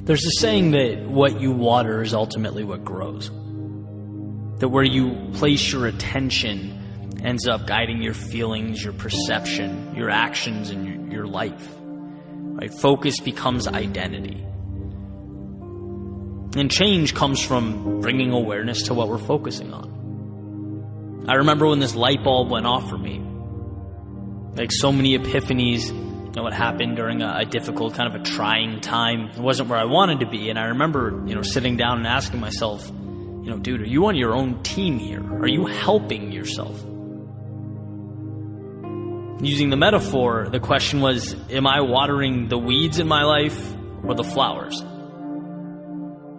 There's a saying that what you water is ultimately what grows. That where you place your attention ends up guiding your feelings, your perception, your actions, and your life. Right? Focus becomes identity. And change comes from bringing awareness to what we're focusing on. I remember when this light bulb went off for me. Like so many epiphanies, what happened during a difficult, kind of a trying time. It wasn't where I wanted to be. And I remember, sitting down and asking myself, dude, are you on your own team here? Are you helping yourself? Using the metaphor, the question was, am I watering the weeds in my life or the flowers?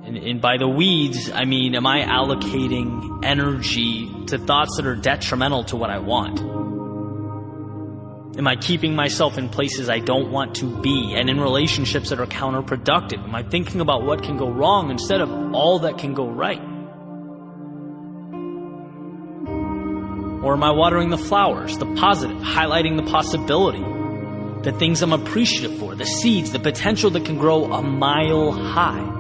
And by the weeds, I mean, am I allocating energy to thoughts that are detrimental to what I want? Am I keeping myself in places I don't want to be and in relationships that are counterproductive? Am I thinking about what can go wrong instead of all that can go right? Or am I watering the flowers, the positive, highlighting the possibility, the things I'm appreciative for, the seeds, the potential that can grow a mile high?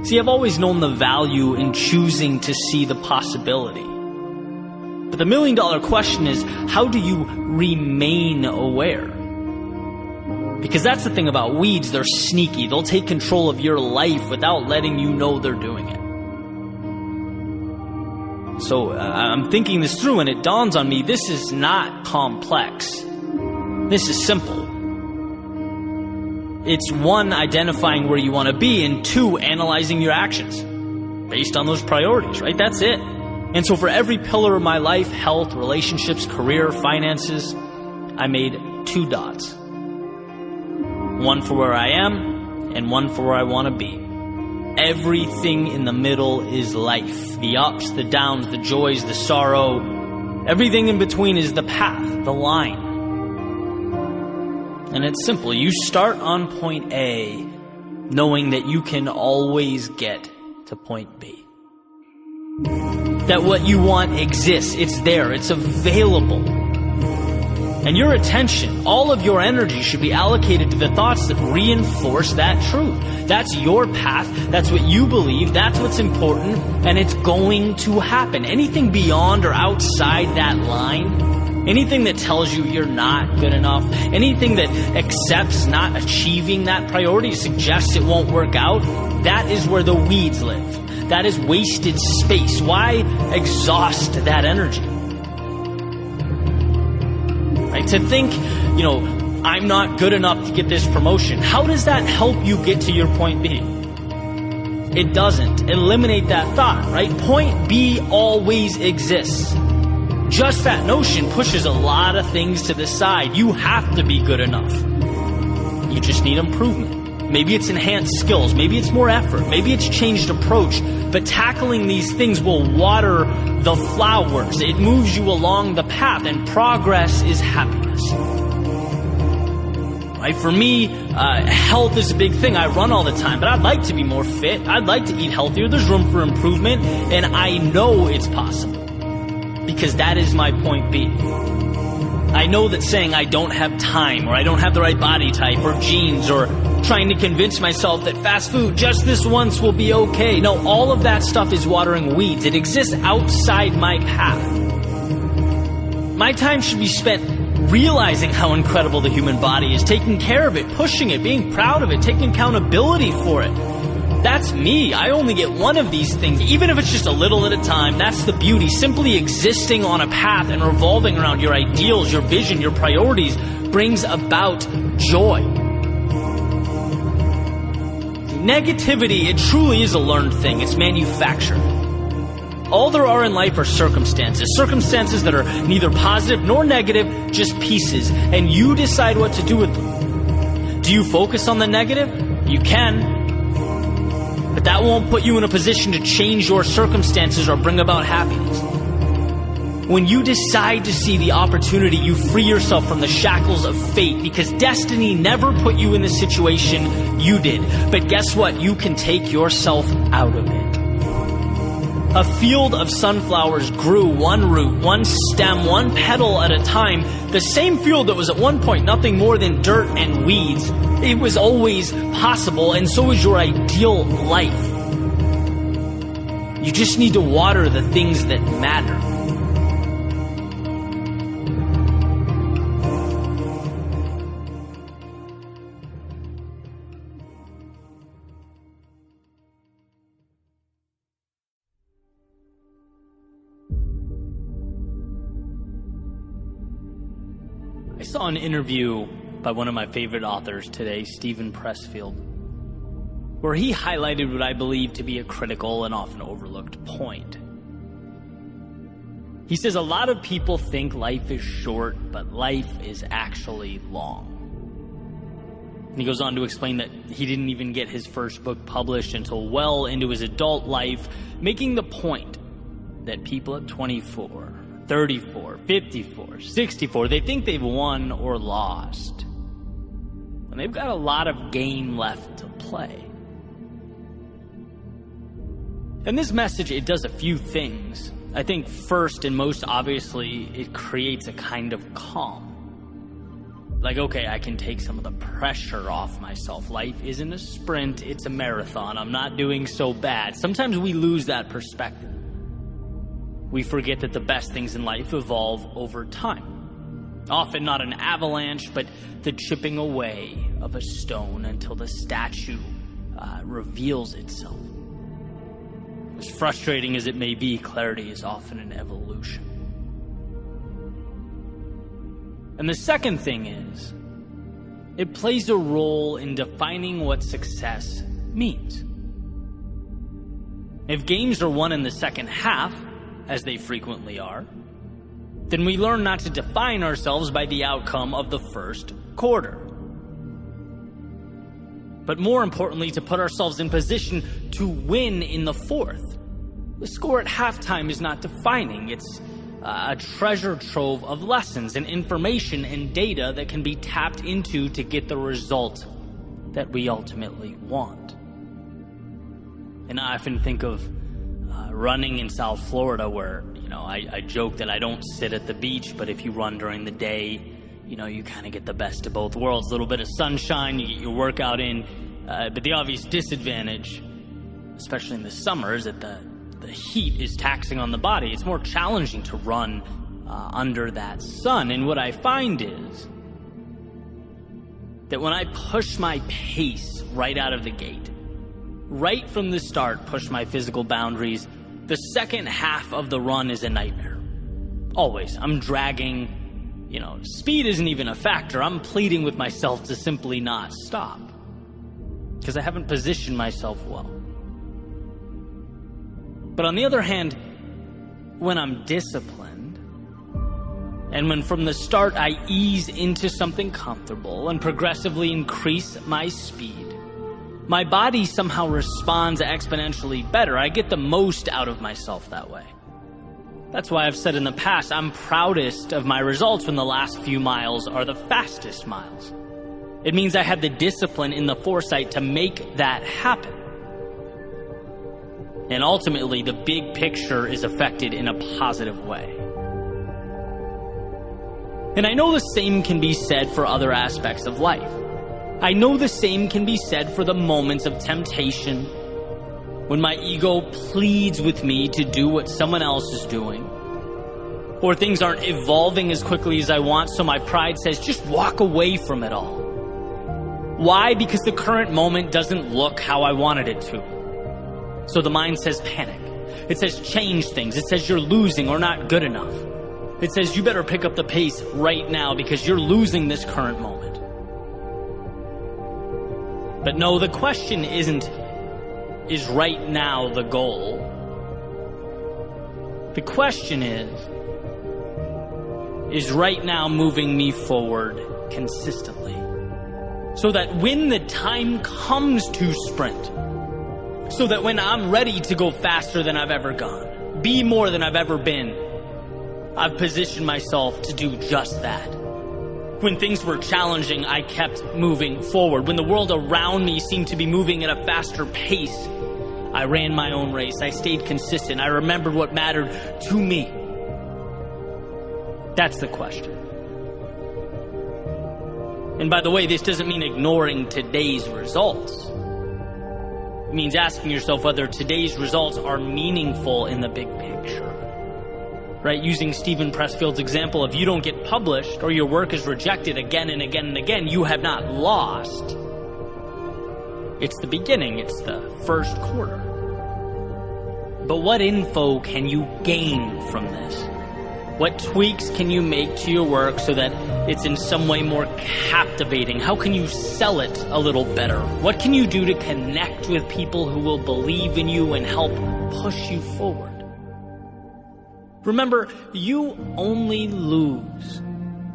See, I've always known the value in choosing to see the possibility. But the $1 million question is, how do you remain aware? Because that's the thing about weeds, they're sneaky. They'll take control of your life without letting you know they're doing it. So I'm thinking this through and it dawns on me, this is not complex. This is simple. It's 1, identifying where you want to be, and 2, analyzing your actions based on those priorities, right? That's it. And so for every pillar of my life, health, relationships, career, finances, I made 2 dots. 1 for where I am and 1 for where I want to be. Everything in the middle is life. The ups, the downs, the joys, the sorrow. Everything in between is the path, the line. And it's simple. You start on point A, knowing that you can always get to point B. That what you want exists. It's there. It's available. And your attention, all of your energy should be allocated to the thoughts that reinforce that truth. That's your path. That's what you believe. That's what's important. And it's going to happen. Anything beyond or outside that line, anything that tells you you're not good enough, anything that accepts not achieving that priority, suggests it won't work out, that is where the weeds live. That is wasted space. Why exhaust that energy? Right? To think, I'm not good enough to get this promotion. How does that help you get to your point B? It doesn't. Eliminate that thought, right? Point B always exists. Just that notion pushes a lot of things to the side. You have to be good enough. You just need improvement. Maybe it's enhanced skills. Maybe it's more effort. Maybe it's changed approach. But tackling these things will water the flowers. It moves you along the path, and progress is happiness. Right? For me, health is a big thing. I run all the time, but I'd like to be more fit. I'd like to eat healthier. There's room for improvement, and I know it's possible because that is my point B. I know that saying I don't have time, or I don't have the right body type, or genes, or trying to convince myself that fast food just this once will be okay. No, all of that stuff is watering weeds. It exists outside my path. My time should be spent realizing how incredible the human body is, taking care of it, pushing it, being proud of it, taking accountability for it. That's me. I only get one of these things, even if it's just a little at a time. That's the beauty. Simply existing on a path and revolving around your ideals, your vision, your priorities brings about joy. Negativity, it truly is a learned thing. It's manufactured. All there are in life are circumstances. Circumstances that are neither positive nor negative, just pieces. And you decide what to do with them. Do you focus on the negative? You can. But that won't put you in a position to change your circumstances or bring about happiness. When you decide to see the opportunity, you free yourself from the shackles of fate, because destiny never put you in the situation, you did. But guess what? You can take yourself out of it. A field of sunflowers grew one root, one stem, one petal at a time. The same field that was at one point nothing more than dirt and weeds. It was always possible, and so is your ideal life. You just need to water the things that matter. I saw an interview by one of my favorite authors today, Steven Pressfield, where he highlighted what I believe to be a critical and often overlooked point. He says a lot of people think life is short, but life is actually long. And he goes on to explain that he didn't even get his first book published until well into his adult life, making the point that people at 24, 34, 54, 64, they think they've won or lost. And they've got a lot of game left to play. And this message, it does a few things. I think first and most obviously, it creates a kind of calm. Like, okay, I can take some of the pressure off myself. Life isn't a sprint, it's a marathon. I'm not doing so bad. Sometimes we lose that perspective. We forget that the best things in life evolve over time. Often not an avalanche, but the chipping away of a stone until the statue reveals itself. As frustrating as it may be, clarity is often an evolution. And the second thing is, it plays a role in defining what success means. If games are won in the second half, as they frequently are, then we learn not to define ourselves by the outcome of the first quarter. But more importantly, to put ourselves in position to win in the fourth. The score at halftime is not defining. It's a treasure trove of lessons and information and data that can be tapped into to get the result that we ultimately want. And I often think of running in South Florida where, I joke that I don't sit at the beach, but if you run during the day, you kind of get the best of both worlds. A little bit of sunshine, you get your workout in, but the obvious disadvantage, especially in the summer, is that the heat is taxing on the body. It's more challenging to run under that sun. And what I find is that when I push my pace right out of the gate, right from the start, push my physical boundaries, the second half of the run is a nightmare. Always. I'm dragging, speed isn't even a factor. I'm pleading with myself to simply not stop because I haven't positioned myself well. But on the other hand, when I'm disciplined, and when from the start I ease into something comfortable and progressively increase my speed, my body somehow responds exponentially better. I get the most out of myself that way. That's why I've said in the past, I'm proudest of my results when the last few miles are the fastest miles. It means I had the discipline and the foresight to make that happen. And ultimately, the big picture is affected in a positive way. And I know the same can be said for other aspects of life. I know the same can be said for the moments of temptation, when my ego pleads with me to do what someone else is doing, or things aren't evolving as quickly as I want, so my pride says, just walk away from it all. Why? Because the current moment doesn't look how I wanted it to. So the mind says panic. It says change things. It says you're losing or not good enough. It says you better pick up the pace right now because you're losing this current moment. But no, the question isn't, is right now the goal? The question is right now moving me forward consistently? So that when the time comes to sprint, so that when I'm ready to go faster than I've ever gone, be more than I've ever been, I've positioned myself to do just that. When things were challenging, I kept moving forward. When the world around me seemed to be moving at a faster pace, I ran my own race. I stayed consistent. I remembered what mattered to me. That's the question. And by the way, this doesn't mean ignoring today's results. It means asking yourself whether today's results are meaningful in the big picture. Right? Using Stephen Pressfield's example, if you don't get published or your work is rejected again and again and again, you have not lost. It's the beginning. It's the first quarter. But what info can you gain from this? What tweaks can you make to your work so that it's in some way more captivating? How can you sell it a little better? What can you do to connect with people who will believe in you and help push you forward? Remember, you only lose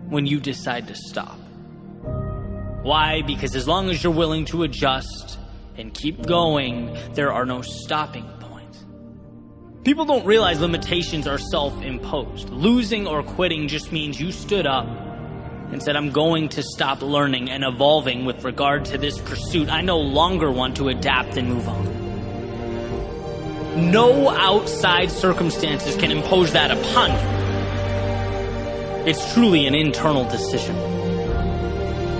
when you decide to stop. Why? Because as long as you're willing to adjust and keep going, there are no stopping points. People don't realize limitations are self-imposed. Losing or quitting just means you stood up and said, I'm going to stop learning and evolving with regard to this pursuit. I no longer want to adapt and move on. No outside circumstances can impose that upon you. It's truly an internal decision.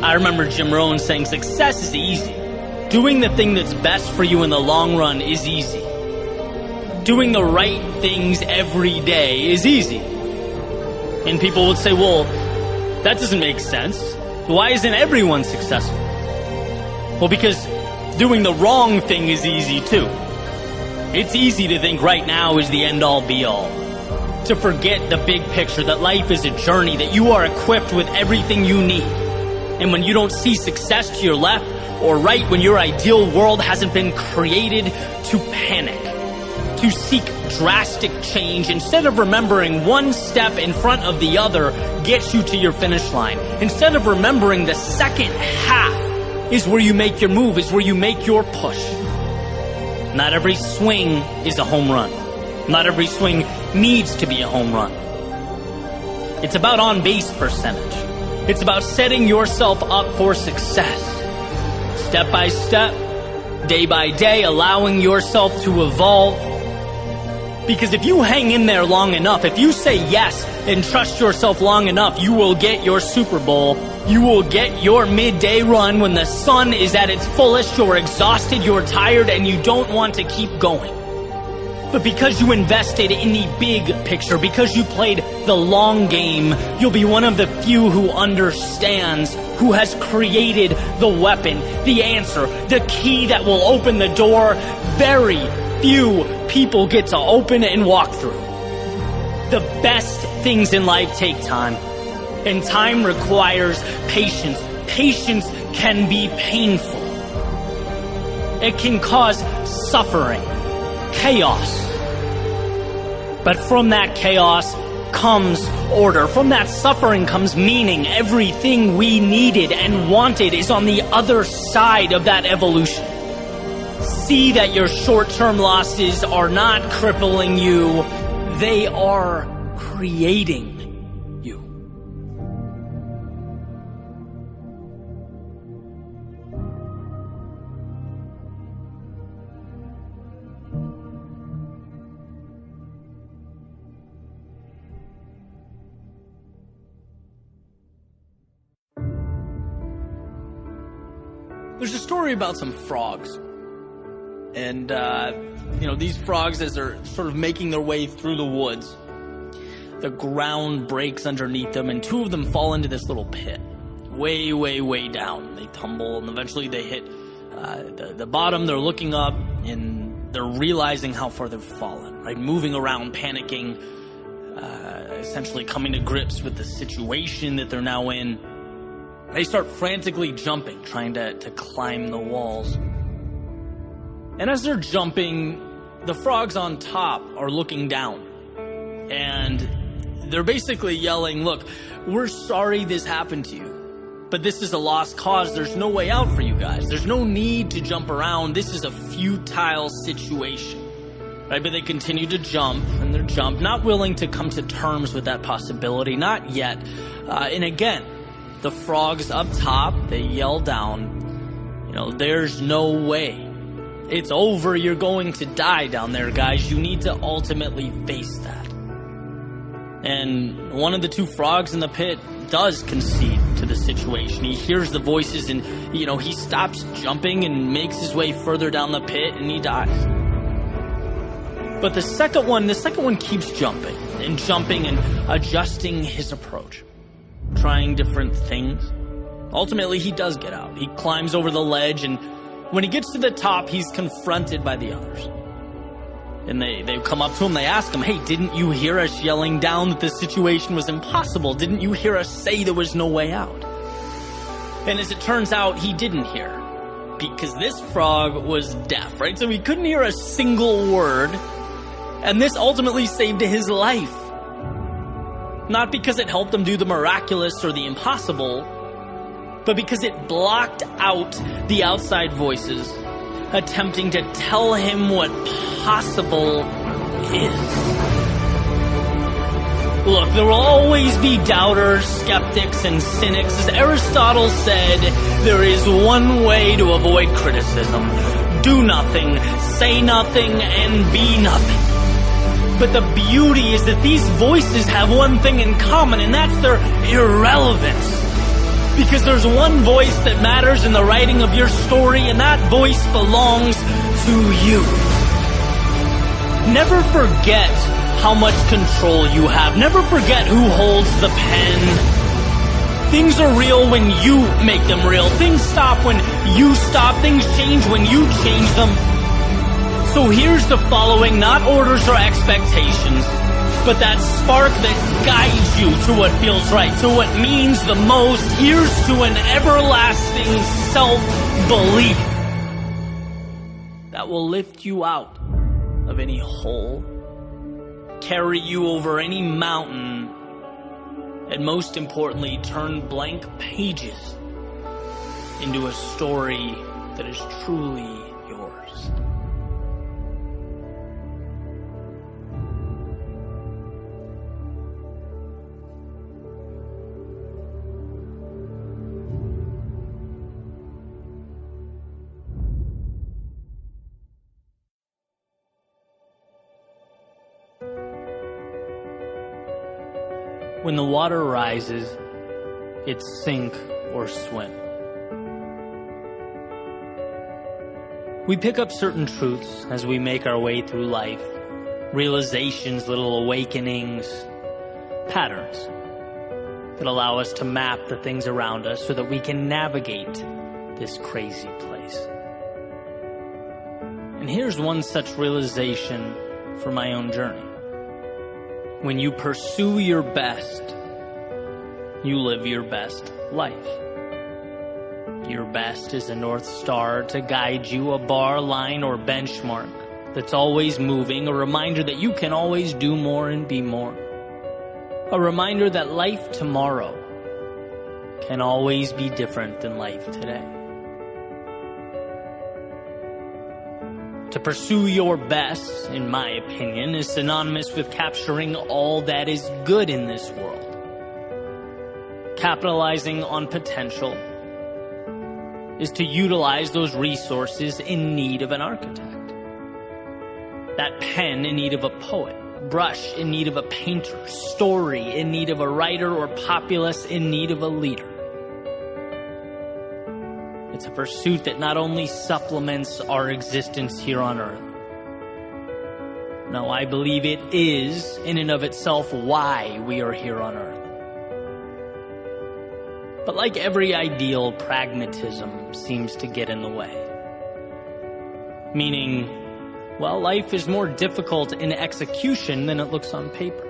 I remember Jim Rohn saying, success is easy. Doing the thing that's best for you in the long run is easy. Doing the right things every day is easy. And people would say, well, that doesn't make sense. Why isn't everyone successful? Well, because doing the wrong thing is easy too. It's easy to think right now is the end-all be-all. To forget the big picture, that life is a journey, that you are equipped with everything you need. And when you don't see success to your left or right, when your ideal world hasn't been created, to panic. To seek drastic change, instead of remembering one step in front of the other gets you to your finish line. Instead of remembering the second half is where you make your move, is where you make your push. Not every swing is a home run. Not every swing needs to be a home run. It's about on-base percentage. It's about setting yourself up for success. Step by step, day by day, allowing yourself to evolve. Because if you hang in there long enough, if you say yes and trust yourself long enough, you will get your Super Bowl. You will get your midday run when the sun is at its fullest, you're exhausted, you're tired, and you don't want to keep going. But because you invested in the big picture, because you played the long game, you'll be one of the few who understands, who has created the weapon, the answer, the key that will open the door very few people get to open and walk through. The best things in life take time. And time requires patience. Patience can be painful. It can cause suffering, chaos. But from that chaos comes order. From that suffering comes meaning. Everything we needed and wanted is on the other side of that evolution. See that your short-term losses are not crippling you. They are creating you. There's a story about some frogs. And, these frogs, as they're sort of making their way through the woods, the ground breaks underneath them, and two of them fall into this little pit. Way, way, way down. They tumble, and eventually they hit the bottom. They're looking up, and they're realizing how far they've fallen, right? Moving around, panicking, essentially coming to grips with the situation that they're now in. They start frantically jumping, trying to climb the walls. And as they're jumping, the frogs on top are looking down. And they're basically yelling, look, we're sorry this happened to you, but this is a lost cause. There's no way out for you guys. There's no need to jump around. This is a futile situation. Right? But they continue to jump, and they're not willing to come to terms with that possibility. Not yet. And again, the frogs up top, they yell down, there's no way It's over. You're going to die down there, guys. You need to ultimately face that. And one of the two frogs in the pit does concede to the situation. He hears the voices and, he stops jumping and makes his way further down the pit and he dies. But the second one keeps jumping and adjusting his approach, trying different things. Ultimately, he does get out. He climbs over the ledge, and when he gets to the top, he's confronted by the others. And they come up to him, they ask him, hey, didn't you hear us yelling down that the situation was impossible? Didn't you hear us say there was no way out? And as it turns out, he didn't hear, because this frog was deaf, right? So he couldn't hear a single word, and this ultimately saved his life. Not because it helped him do the miraculous or the impossible, but because it blocked out the outside voices attempting to tell him what possible is. Look, there will always be doubters, skeptics, and cynics. As Aristotle said, there is one way to avoid criticism. Do nothing, say nothing, and be nothing. But the beauty is that these voices have one thing in common, and that's their irrelevance. Because there's one voice that matters in the writing of your story, and that voice belongs to you. Never forget how much control you have. Never forget who holds the pen. Things are real when you make them real. Things stop when you stop. Things change when you change them. So here's the following, not orders or expectations, but that spark that guides you to what feels right, to what means the most. Here's to an everlasting self-belief that will lift you out of any hole, carry you over any mountain, and most importantly, turn blank pages into a story that is truly yours. When the water rises, it's sink or swim. We pick up certain truths as we make our way through life. Realizations, little awakenings, patterns that allow us to map the things around us so that we can navigate this crazy place. And here's one such realization for my own journey. When you pursue your best, you live your best life. Your best is a North Star to guide you, a bar, line, or benchmark that's always moving, a reminder that you can always do more and be more. A reminder that life tomorrow can always be different than life today. To pursue your best, in my opinion, is synonymous with capturing all that is good in this world. Capitalizing on potential is to utilize those resources in need of an architect. That pen in need of a poet, brush in need of a painter, story in need of a writer, or populace in need of a leader. It's a pursuit that not only supplements our existence here on earth. No, I believe it is, in and of itself, why we are here on earth. But like every ideal, pragmatism seems to get in the way. Meaning, well, life is more difficult in execution than it looks on paper.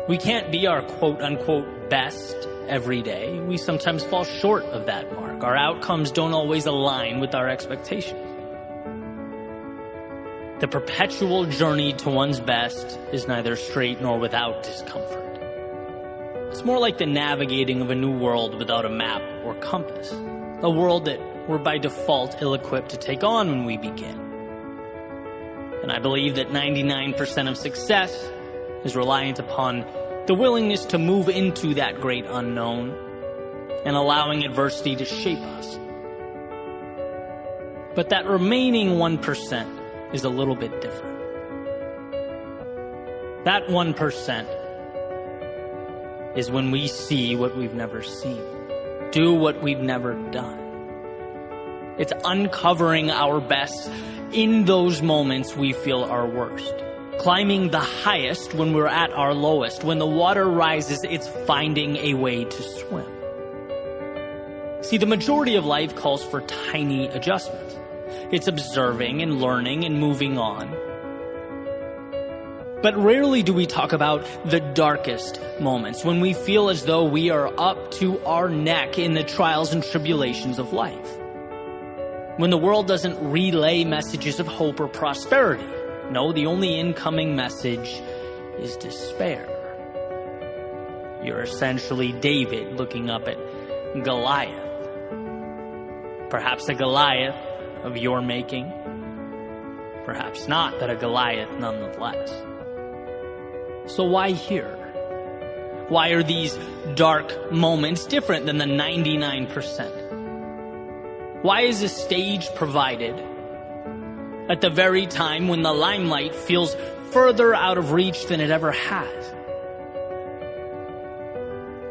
We can't be our quote-unquote best every day. We sometimes fall short of that mark. Our outcomes don't always align with our expectations. The perpetual journey to one's best is neither straight nor without discomfort. It's more like the navigating of a new world without a map or compass. A world that we're by default ill-equipped to take on when we begin. And I believe that 99% of success is reliant upon the willingness to move into that great unknown and allowing adversity to shape us. But that remaining 1% is a little bit different. That 1% is when we see what we've never seen, do what we've never done. It's uncovering our best in those moments we feel our worst. Climbing the highest when we're at our lowest. When the water rises, it's finding a way to swim. See, the majority of life calls for tiny adjustments. It's observing and learning and moving on. But rarely do we talk about the darkest moments, when we feel as though we are up to our neck in the trials and tribulations of life. When the world doesn't relay messages of hope or prosperity. No, the only incoming message is despair. You're essentially David looking up at Goliath. Perhaps a Goliath of your making. Perhaps not, but a Goliath nonetheless. So why here? Why are these dark moments different than the 99%? Why is a stage provided at the very time when the limelight feels further out of reach than it ever has?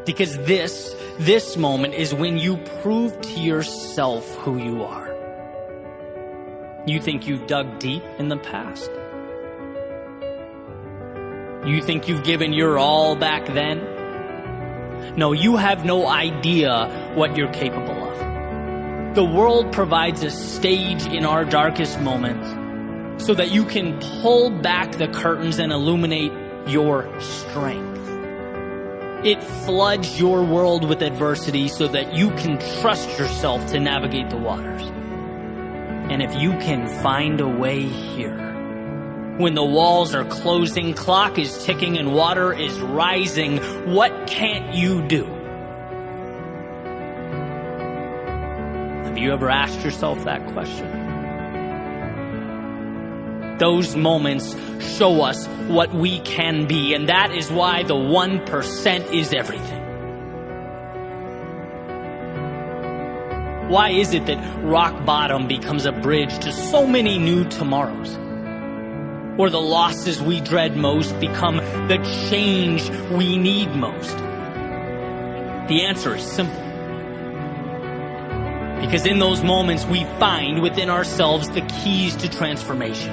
Because this moment is when you prove to yourself who you are. You think you dug deep in the past? You think you've given your all back then? No, you have no idea what you're capable of. The world provides a stage in our darkest moments so that you can pull back the curtains and illuminate your strength. It floods your world with adversity so that you can trust yourself to navigate the waters. And if you can find a way here, when the walls are closing, clock is ticking, and water is rising, what can't you do? Have you ever asked yourself that question? Those moments show us what we can be, and that is why the 1% is everything. Why is it that rock bottom becomes a bridge to so many new tomorrows? Or the losses we dread most become the change we need most? The answer is simple. Because in those moments we find within ourselves the keys to transformation.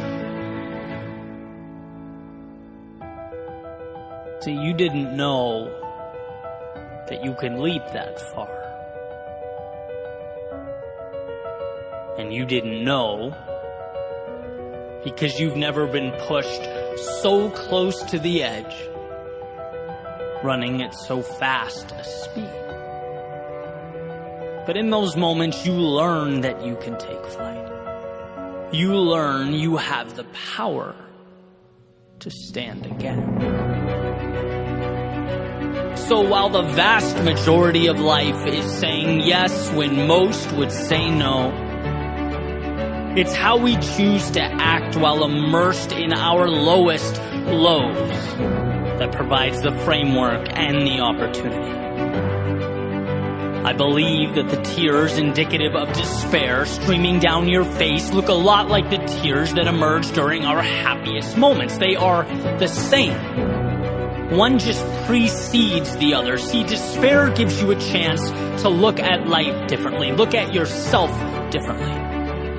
See, you didn't know that you can leap that far. And you didn't know because you've never been pushed so close to the edge, running at so fast a speed. But in those moments, you learn that you can take flight. You learn you have the power to stand again. So while the vast majority of life is saying yes when most would say no, it's how we choose to act while immersed in our lowest lows that provides the framework and the opportunity. I believe that the tears indicative of despair streaming down your face look a lot like the tears that emerge during our happiest moments. They are the same. One just precedes the other. See, despair gives you a chance to look at life differently, look at yourself differently,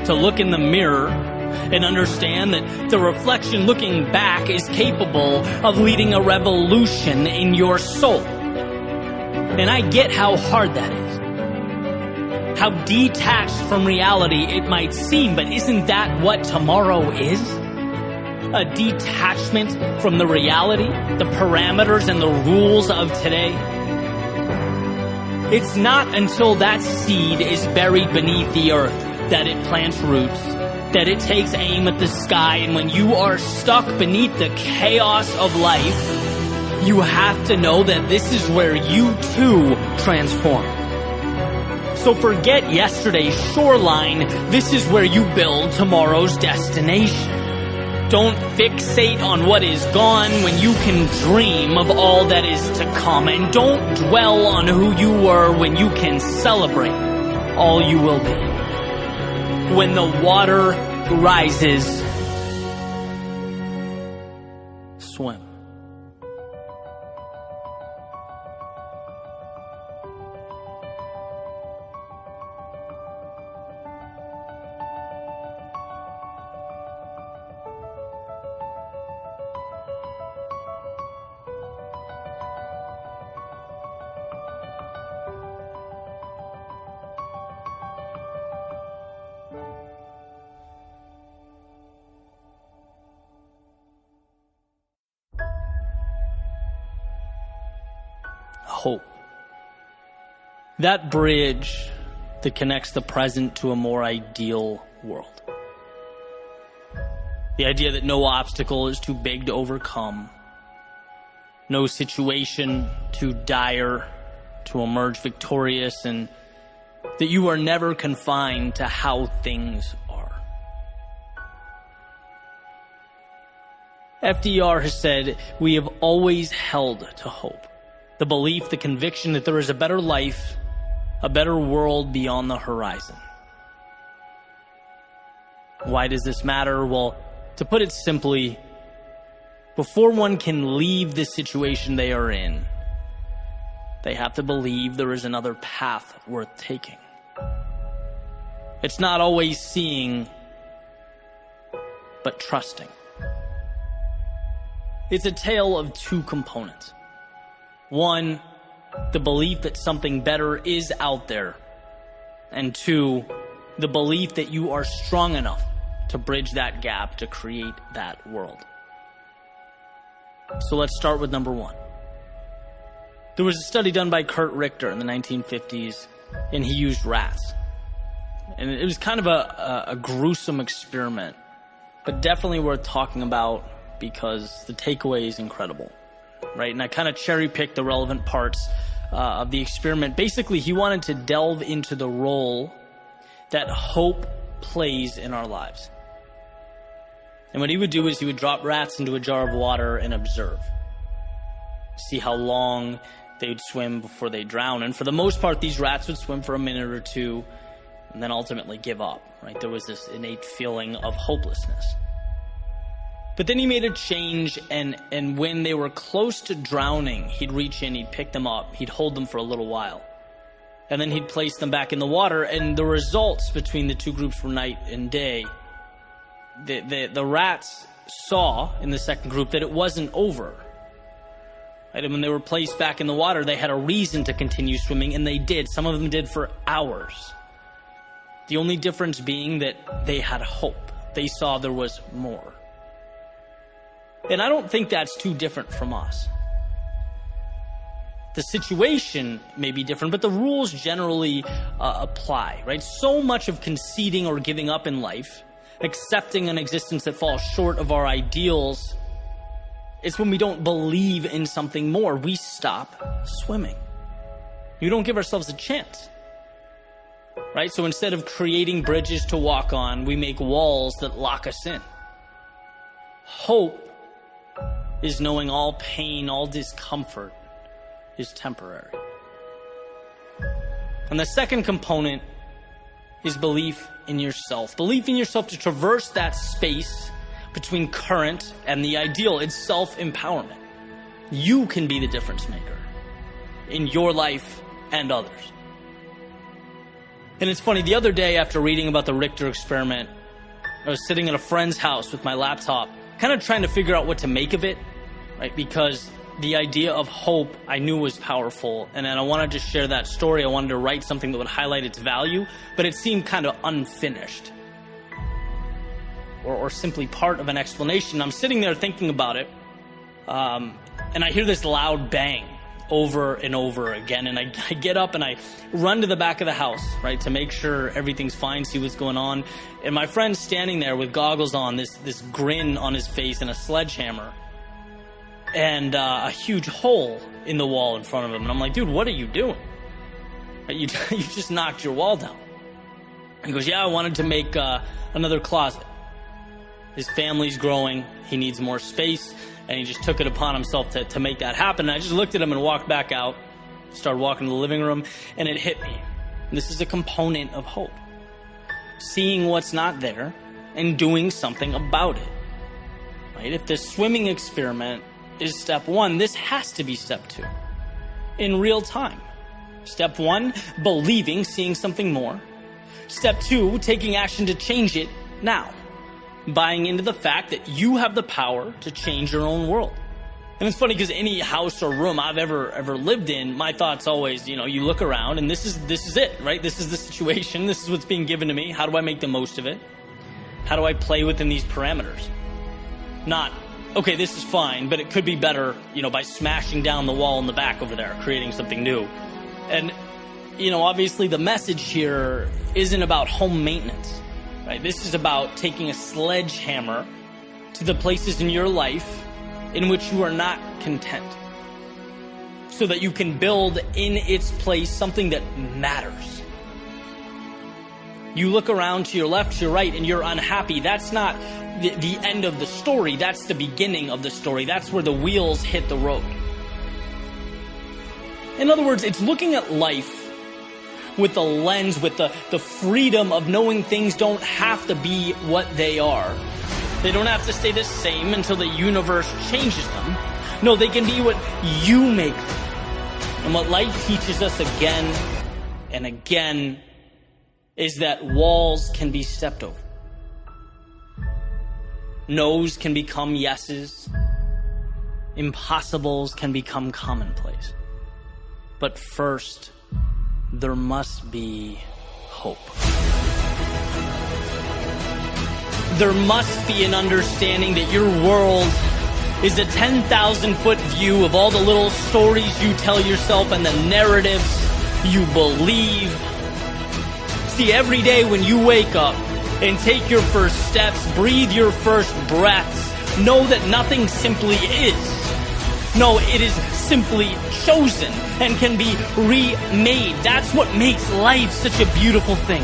to look in the mirror and understand that the reflection looking back is capable of leading a revolution in your soul. And I get how hard that is, how detached from reality it might seem, but isn't that what tomorrow is? A detachment from the reality, the parameters and the rules of today. It's not until that seed is buried beneath the earth that it plants roots, that it takes aim at the sky, and when you are stuck beneath the chaos of life, you have to know that this is where you too transform. So forget yesterday's shoreline, this is where you build tomorrow's destination. Don't fixate on what is gone when you can dream of all that is to come. And don't dwell on who you were when you can celebrate all you will be. when the water rises, swim. Hope. That bridge that connects the present to a more ideal world. The idea that no obstacle is too big to overcome, no situation too dire to emerge victorious, and that you are never confined to how things are. FDR has said, we have always held to hope. The belief, the conviction that there is a better life, a better world beyond the horizon. Why does this matter? Well, to put it simply, before one can leave the situation they are in, they have to believe there is another path worth taking. It's not always seeing, but trusting. It's a tale of two components. One, the belief that something better is out there. And two, the belief that you are strong enough to bridge that gap to create that world. So let's start with number one. There was a study done by Kurt Richter in the 1950s, and he used rats. And it was kind of a gruesome experiment, but definitely worth talking about because the takeaway is incredible. Right, and I kind of cherry-picked the relevant parts of the experiment. Basically, he wanted to delve into the role that hope plays in our lives. And what he would do is he would drop rats into a jar of water and observe. See how long they would swim before they drown. And for the most part, these rats would swim for a minute or two and then ultimately give up. Right, there was this innate feeling of hopelessness. But then he made a change, and when they were close to drowning, he'd reach in, he'd pick them up, he'd hold them for a little while. And then he'd place them back in the water, and the results between the two groups were night and day. The rats saw in the second group that it wasn't over. Right? And when they were placed back in the water, they had a reason to continue swimming, and they did. Some of them did for hours. The only difference being that they had hope. They saw there was more. And I don't think that's too different from us. The situation may be different, but the rules generally apply, right? So much of conceding or giving up in life, accepting an existence that falls short of our ideals, it's when we don't believe in something more. We stop swimming. We don't give ourselves a chance, right? So instead of creating bridges to walk on, we make walls that lock us in. Hope is knowing all pain, all discomfort is temporary. And the second component is belief in yourself. Belief in yourself to traverse that space between current and the ideal. It's self-empowerment. You can be the difference maker in your life and others. And it's funny, the other day after reading about the Richter experiment, I was sitting at a friend's house with my laptop, kind of trying to figure out what to make of it, right? Because the idea of hope I knew was powerful, and then I wanted to share that story. I wanted to write something that would highlight its value, but it seemed kind of unfinished or simply part of an explanation. I'm sitting there thinking about it, and I hear this loud bang over and over again, and I get up and I run to the back of the house, right, to make sure everything's fine, see what's going on. And my friend's standing there with goggles on, this grin on his face and a sledgehammer, and a huge hole in the wall in front of him. And I'm like, dude, what are you doing? You just knocked your wall down. He goes, yeah, I wanted to make another closet. His family's growing, he needs more space, and he just took it upon himself to make that happen. And I just looked at him and walked back out, started walking to the living room, and it hit me. This is a component of hope. seeing what's not there, and doing something about it. Right? If the swimming experiment is step one, this has to be step two. In real time. Step one, believing, seeing something more. Step two, taking action to change it now. Buying into the fact that you have the power to change your own world. And it's funny because any house or room I've ever lived in, my thoughts always, you look around and this is it, right? This is the situation. This is what's being given to me. How do I make the most of it? How do I play within these parameters? Not, okay, this is fine, but it could be better, by smashing down the wall in the back over there, creating something new. And, obviously the message here isn't about home maintenance, right? This is about taking a sledgehammer to the places in your life in which you are not content, so that you can build in its place something that matters. You look around to your left, to your right, and you're unhappy. That's not the end of the story. That's the beginning of the story. That's where the wheels hit the road. In other words, it's looking at life with the lens, with the freedom of knowing things don't have to be what they are. They don't have to stay the same until the universe changes them. No, they can be what you make them. And what life teaches us again and again is that walls can be stepped over. No's can become yeses. Impossibles can become commonplace. But first, there must be hope. There must be an understanding that your world is a 10,000-foot view of all the little stories you tell yourself and the narratives you believe. See, every day when you wake up and take your first steps, breathe your first breaths, know that nothing simply is. No, it is simply chosen and can be remade. That's what makes life such a beautiful thing.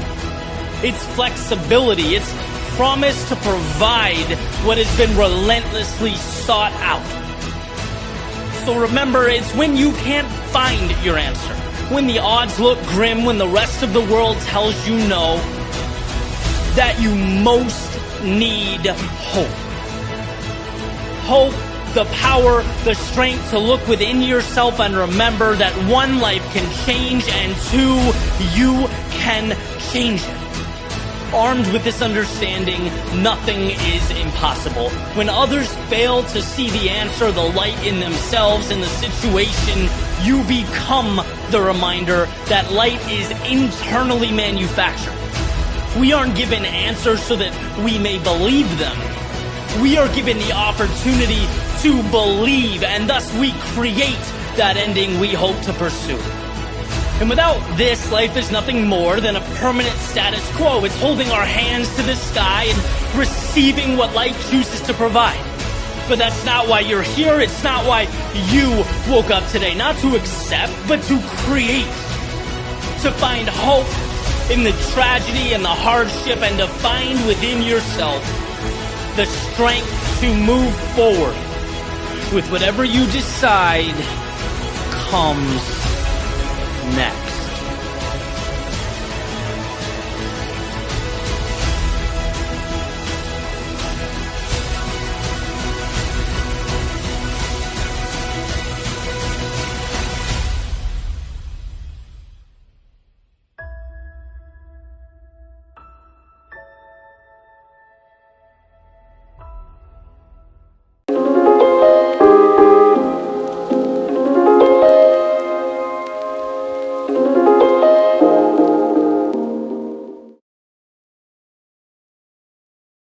It's flexibility. It's promise to provide what has been relentlessly sought out. So remember, it's when you can't find your answer, when the odds look grim, when the rest of the world tells you no, that you most need hope. Hope, the power, the strength to look within yourself and remember that one life can change and two, you can change it. Armed with this understanding, nothing is impossible. When others fail to see the answer, the light in themselves, in the situation, you become the reminder that light is internally manufactured. We aren't given answers so that we may believe them. We are given the opportunity to believe, and thus we create that ending we hope to pursue. And without this, life is nothing more than a permanent status quo. It's holding our hands to the sky and receiving what life chooses to provide. But that's not why you're here. It's not why you woke up today. Not to accept, but to create. To find hope in the tragedy and the hardship, and to find within yourself the strength to move forward with whatever you decide comes next.